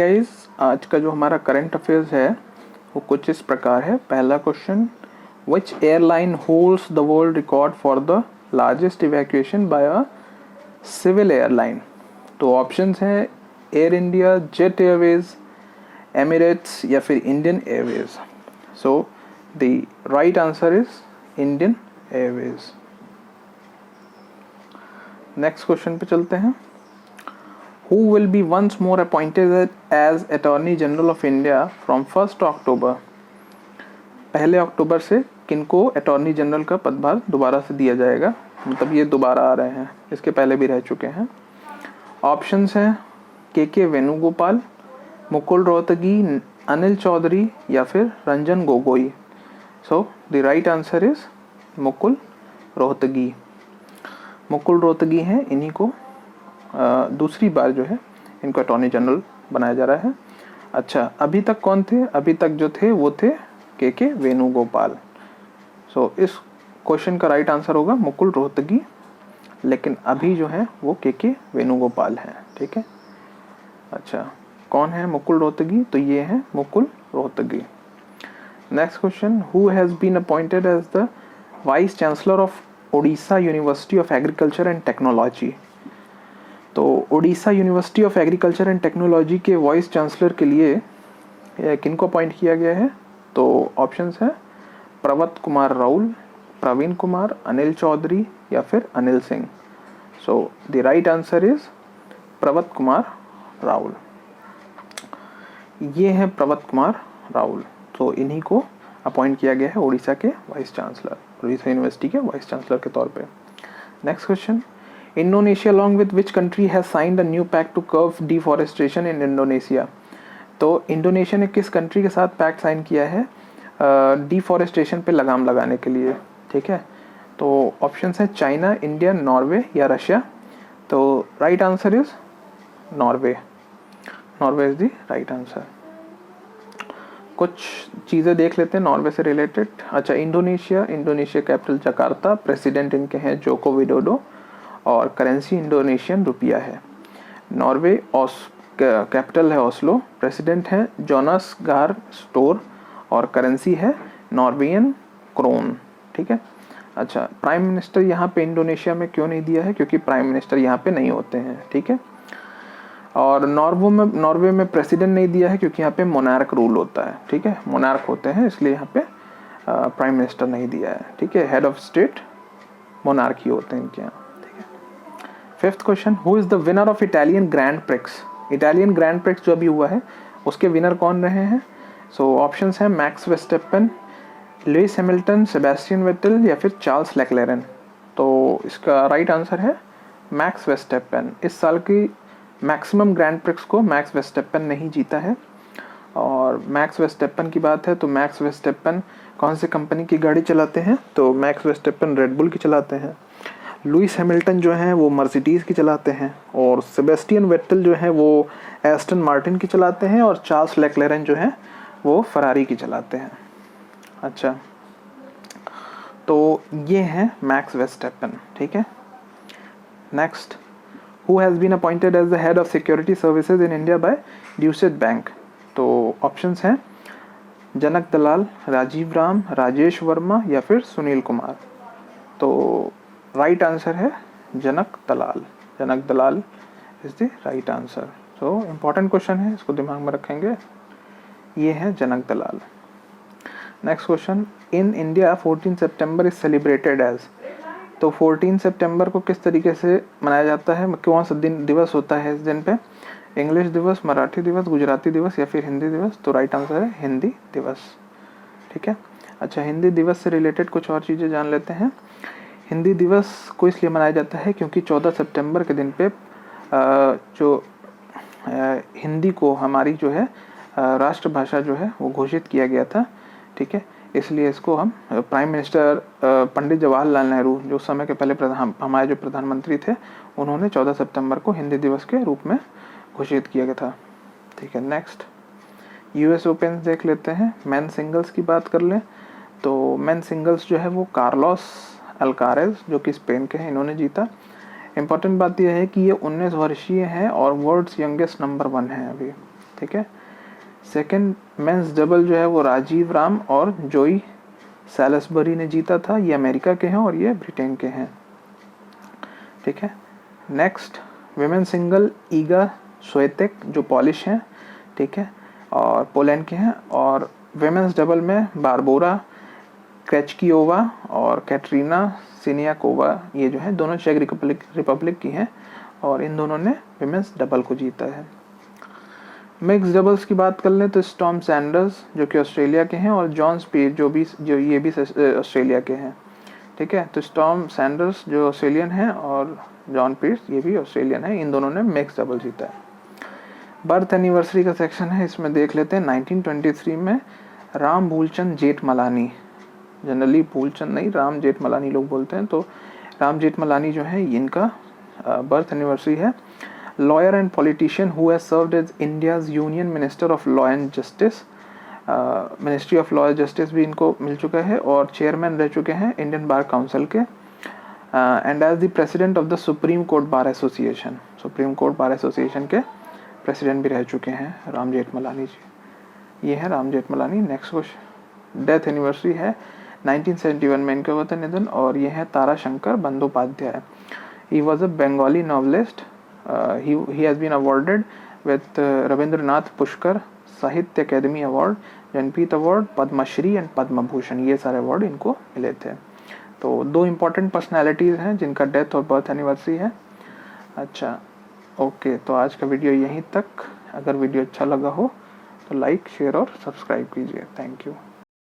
Guys, आज का जो हमारा करंट अफेयर्स है वो कुछ इस प्रकार है। पहला question, which airline holds the world record for the largest evacuation by a civil airline. तो ऑप्शंस हैं Air India, Jet Airways, Emirates या फिर Indian Airways. So the right answer is Indian Airways. Next question पे चलते हैं। Who will be once more appointed as Attorney General of India from 1st October? पहले अक्टूबर से किनको attorney general का पदभार दोबारा से दिया जाएगा, मतलब ये दोबारा आ रहे हैं, इसके पहले भी रह चुके हैं। ऑप्शंस हैं के वेणुगोपाल, मुकुल रोहतगी, अनिल चौधरी या फिर रंजन गोगोई। सो the right answer is Mukul Rohatgi. Mukul Rohatgi हैं, इन्हीं को दूसरी बार जो है इनको अटॉर्नी जनरल बनाया जा रहा है। अच्छा, अभी तक कौन थे? अभी तक जो थे वो थे के वेणुगोपाल। सो इस क्वेश्चन का राइट आंसर होगा मुकुल रोहतगी, लेकिन अभी जो है वो के वेणुगोपाल हैं। ठीक है। अच्छा, कौन है मुकुल रोहतगी? तो ये है Mukul Rohatgi. Next question, who has been appointed as the vice chancellor of Odisha university of agriculture and technology. तो Odisha university of agriculture and technology के वाइस चांसलर के लिए किनको अपॉइंट किया गया है? तो ऑप्शंस हैं प्रवत कुमार राउल, प्रवीण कुमार, अनिल चौधरी या फिर Anil Singh. So the right answer is Pravat Kumar Raul. ये हैं प्रवत कुमार राउल। तो इन्हीं को अपॉइंट किया गया है ओडिशा के वाइस चांसलर, ओडिशा यूनिवर्सिटी के वाइस चांसलर के तौर पे। Next question, Indonesia along with which country has signed a new pact to curb deforestation in Indonesia? तो इंडोनेशिया ने किस कंट्री के साथ पैक्ट साइन किया है डिफॉरेस्टेशन पे लगाम लगाने के लिए? ठीक है, तो ऑप्शंस हैं चाइना, इंडिया, नॉर्वे या रशिया। तो right answer is Norway. Norway is the right answer. कुछ चीज़ें देख लेते हैं नॉर्वे से रिलेटेड। अच्छा, इंडोनेशिया कैपिटल जकार्ता, प्रेसिडेंट इनके हैं जोको विडोडो और करेंसी इंडोनेशियन रुपया है। नॉर्वे कैपिटल है ओस्लो, प्रेसिडेंट हैं जोनास गार स्टोर और करेंसी है नॉर्वेजियन क्रोन। ठीक है। अच्छा, प्राइम मिनिस्टर यहाँ पे इंडोनेशिया में क्यों नहीं दिया है? क्योंकि प्राइम मिनिस्टर यहाँ पे नहीं होते हैं। ठीक है। और नॉर्वे में प्रेसिडेंट नहीं दिया है क्योंकि यहाँ पे मोनार्क रूल होता है। ठीक है, मोनार्क होते हैं, इसलिए यहाँ पे प्राइम मिनिस्टर नहीं दिया है। ठीक है, हेड ऑफ स्टेट मोनार्क ही होते हैं इनके यहाँ। Fifth question, who is the winner of Italian grand prix? Italian grand prix जो अभी हुआ है उसके विनर कौन रहे हैं? सो ऑप्शंस हैं Max Verstappen, Lewis Hamilton, Sebastian Vettel या फिर चार्ल्स लेक्लेरन। तो इसका राइट आंसर है मैक्स वेस्टैपेन। इस साल की मैक्सिमम ग्रैंड प्रिक्स को मैक्स वेस्टैपेन नहीं जीता है। और मैक्स वेस्टैपेन की बात है तो मैक्स वेस्टैपेन कौन सी कंपनी की गाड़ी चलाते हैं? तो मैक्स वेस्टैपेन रेडबुल की चलाते हैं। लुइस हैमिल्टन जो हैं वो मर्सिडीज़ की चलाते हैं और सेबेस्टियन वेटेल जो है वो एस्टन मार्टिन की चलाते हैं और चार्ल्स लेक्लेरन जो है वो फरारी की चलाते हैं। अच्छा, तो ये हैं मैक्स वेस्टैपेन। ठीक है। Next, who has been appointed as the head of security services in India by Deutsche Bank? तो ऑप्शंस हैं जनक दलाल, राजीव राम, राजेश वर्मा या फिर सुनील कुमार। तो राइट आंसर है Janak Dalal. Janak Dalal is the right answer. So important question है, इसको दिमाग में रखेंगे। ये है Janak Dalal. Next question, in India 14 सितंबर इज सेलिब्रेटेड एज। तो 14 सितंबर को किस तरीके से मनाया जाता है? कौन सा दिन दिवस होता है इस दिन पे? इंग्लिश दिवस, मराठी दिवस, गुजराती दिवस या फिर हिंदी दिवस? तो राइट आंसर है हिंदी दिवस। ठीक है। अच्छा, हिंदी दिवस से रिलेटेड कुछ और चीज़ें जान लेते हैं। हिंदी दिवस को इसलिए मनाया जाता है क्योंकि 14 सितंबर के दिन पे जो हिंदी को हमारी जो है राष्ट्रभाषा जो है वो घोषित किया गया था। ठीक है, इसलिए इसको हम प्राइम मिनिस्टर पंडित जवाहरलाल नेहरू जो उस समय के पहले हमारे जो प्रधानमंत्री थे उन्होंने 14 सितंबर को हिंदी दिवस के रूप में घोषित किया गया था। ठीक है। नेक्स्ट, यूएस ओपन देख लेते हैं। मेन सिंगल्स की बात कर लें तो मेन सिंगल्स जो है वो कार्लोस अल्कारेज जो कि स्पेन के हैं, इन्होंने जीता। इम्पॉर्टेंट बात यह है कि ये 19 वर्षीय हैं और वर्ल्ड्स यंगेस्ट नंबर 1 है अभी। ठीक है। सेकंड मेंस डबल जो है वो राजीव राम और जोई सैलिसबरी ने जीता था, ये अमेरिका के हैं और ये ब्रिटेन के हैं, ठीक है। नेक्स्ट विमेन सिंगल ईगा स्वेतेक जो पॉलिश हैं, ठीक है, और पोलैंड के हैं। और विमेंस डबल में बारबोरा क्रेचकियोवा और कैटरीना सिनियाकोवा, ये जो है दोनों चेक रिपब्लिक की हैं और इन दोनों ने विमेंस डबल को जीता है। मिक्स डबल्स की बात कर लें तो स्टॉर्म सैंडर्स जो कि ऑस्ट्रेलिया के हैं और जॉन स्पीड जो ये भी ऑस्ट्रेलिया के हैं, ठीक है। तो स्टॉर्म सैंडर्स जो ऑस्ट्रेलियन हैं और जॉन पीर्स ये भी ऑस्ट्रेलियन है, इन दोनों ने मिक्स डबल जीता है। बर्थ एनिवर्सरी का सेक्शन है, इसमें देख लेते हैं। 1923 में राम भूलचंद जेठमलानी, जनरली भूलचंद नहीं राम जेठमलानी लोग बोलते हैं, तो राम जेठमलानी जो है इनका बर्थ एनिवर्सरी है। Lawyer and politician who has served as India's union minister of law and justice, ministry of law and justice भी इनको मिल चुका है और चेयरमैन रह चुके हैं इंडियन बार काउंसिल के, and as the president of the supreme court bar association, supreme court bar association के प्रेसिडेंट भी रह चुके हैं राम जेठमलानी जी। ये है Ram Jethmalani. Next question, death anniversary है 1971 में इनका हुआ था निधन, और ये है Tara Shankar Bandopadhyay. He was a Bengali novelist, he has been awarded with Rabindranath Puraskar Sahitya academy award, Jnanpith award, Padmashri and Padma Bhushan, ये सारे अवार्ड इनको मिले थे। तो दो इम्पोर्टेंट पर्सनैलिटीज़ हैं जिनका डेथ और बर्थ एनिवर्सरी है। अच्छा ओके, तो आज का वीडियो यहीं तक। अगर वीडियो अच्छा लगा हो तो लाइक शेयर और सब्सक्राइब कीजिए। Thank you.